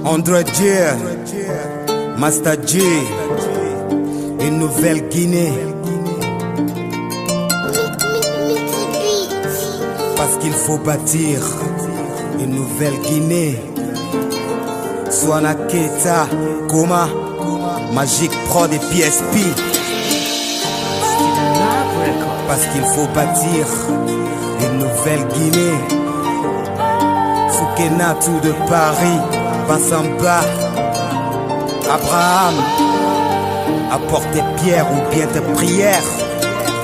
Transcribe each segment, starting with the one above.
André Dier, Master G, une Nouvelle-Guinée. Parce qu'il faut bâtir une Nouvelle-Guinée. Swana Keita, Goma, Magic Prod et PSP. Parce qu'il faut bâtir une Nouvelle-Guinée. Soukena tout de Paris, Bassamba, Abraham, apporte tes pierres ou bien tes prières.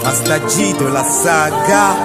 Master G de la saga,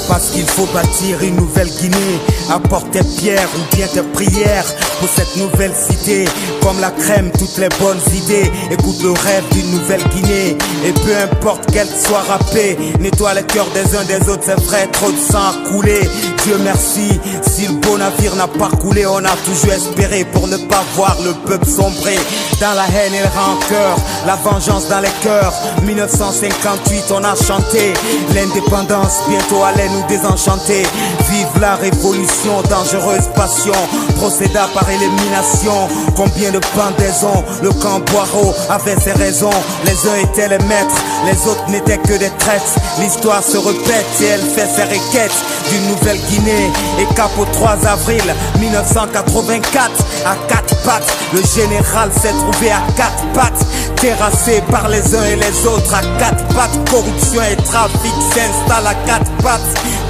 Parce qu'il faut bâtir une Nouvelle-Guinée. Apporte tes pierres ou bien tes prières pour cette nouvelle cité. Comme la crème, toutes les bonnes idées. Écoute le rêve d'une Nouvelle-Guinée. Et peu importe qu'elle soit râpée, nettoie les cœurs des uns des autres. C'est vrai, trop de sang a coulé. Dieu merci, si le beau navire n'a pas coulé, on a toujours espéré pour ne pas voir le peuple sombrer dans la haine et le rancœur, la vengeance dans les cœurs. 1958 on a chanté l'indépendance, bientôt allait nous désenchanter. Vive la révolution, dangereuse passion, procéda par élimination. Combien de pendaisons, le camp Boireau avait ses raisons. Les uns étaient les maîtres, les autres n'étaient que des traîtres. L'histoire se répète et elle fait ses requêtes d'une Nouvelle-Guinée. Et cap au 3 avril 1984, à quatre pattes, le général s'est trouvé à quatre pattes, terrassé par les uns et les autres à quatre pattes. Corruption et trafic s'installent à quatre pattes.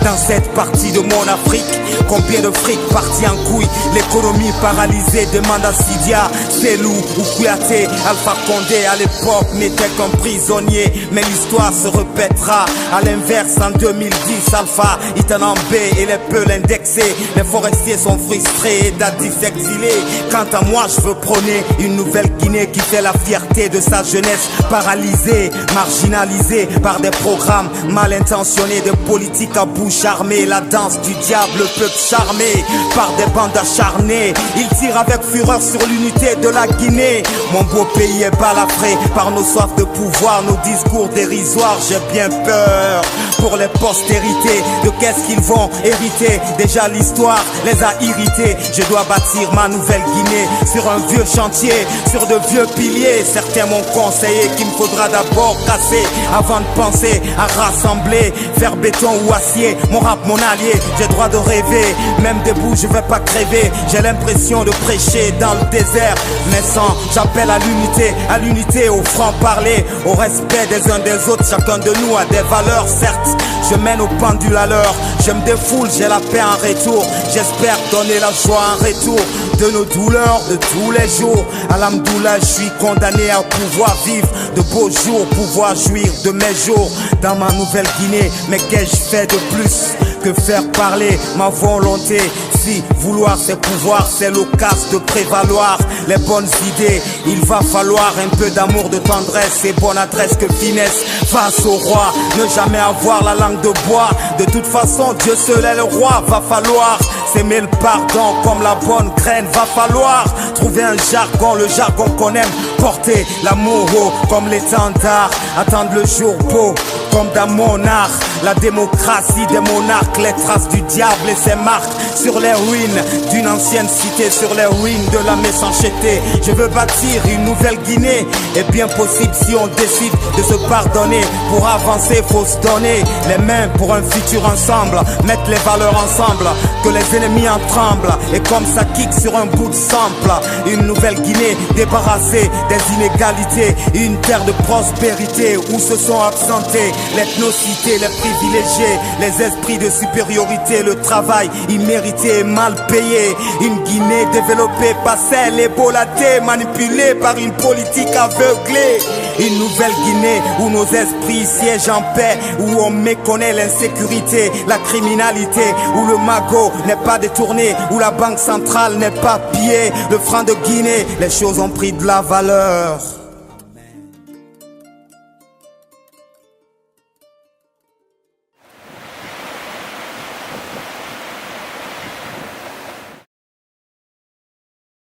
Dans cette partie de mon Afrique, combien de fric parti en couille, l'économie paralysée demande à Sidia, Selou ou Kouyaté. Alpha Condé à l'époque n'était qu'un prisonnier, mais l'histoire se répétera. À l'inverse en 2010, Alpha Itanambé et les Peuls indexés. Les forestiers sont frustrés et Dadis exilés. Quant à moi, je veux prôner une Nouvelle-Guinée qui fait la fierté de sa jeunesse paralysée, marginalisée par des programmes mal intentionnés, des politiques à bouche armée. La danse du diable, le peuple charmé par des bandes acharnées. Ils tirent avec fureur sur l'unité de la Guinée. Mon beau pays est balafré par nos soifs de pouvoir, nos discours dérisoires. J'ai bien peur pour les postérités de qu'est-ce qu'ils vont hériter. Déjà l'histoire les a irrités. Je dois bâtir ma Nouvelle-Guinée sur un vieux chantier, sur de vieux piliers. Certains m'ont conseillé qu'il me faudra d'abord casser avant de penser à rassembler, faire béton ou acier. Mon rap, mon allié, j'ai droit de rêver. Même debout, je vais pas crever. J'ai l'impression de prêcher dans le désert. Mais sans, j'appelle à l'unité, au franc-parler, au respect des uns des autres. Chacun de nous a des valeurs, certes. Je mène au pendule à l'heure. Je me défoule, j'ai la paix en retour. J'espère donner la joie en retour de nos douleurs de tous les jours. Alhamdoulilah, je suis condamné à pouvoir vivre de beaux jours, pouvoir jouir de mes jours dans ma Nouvelle-Guinée. Mais qu'ai-je fait de plus que faire parler ma volonté? Si vouloir c'est pouvoir, c'est l'occasion de prévaloir les bonnes idées. Il va falloir un peu d'amour, de tendresse et bonne adresse que finesse face au roi. Ne jamais avoir la langue de bois. De toute façon, Dieu seul est le roi. Va falloir s'aimer le pardon comme la bonne graine. Va falloir trouver un jargon, le jargon qu'on aime porter. L'amour haut comme l'étendard. Attendre le jour beau comme dans mon art. La démocratie des monarques, les traces du diable et ses marques sur les ruines d'une ancienne cité, sur les ruines de la méchanceté. Je veux bâtir une Nouvelle-Guinée. Et bien possible si on décide de se pardonner. Pour avancer, faut se donner les mains pour un futur ensemble. Mettre les valeurs ensemble, que les ennemis en tremblent. Et comme ça kick sur un bout de sample. Une Nouvelle-Guinée débarrassée des inégalités. Une terre de prospérité où se sont absentés l'ethnocité, les privilégiés, les esprits de supériorité, le travail immérité et mal payé. Une Guinée développée par celle ébolatée, manipulée par une politique aveuglée. Une Nouvelle-Guinée où nos esprits siègent en paix, où on méconnaît l'insécurité, la criminalité, où le magot n'est pas détourné, où la banque centrale n'est pas pillée. Le franc de Guinée, les choses ont pris de la valeur.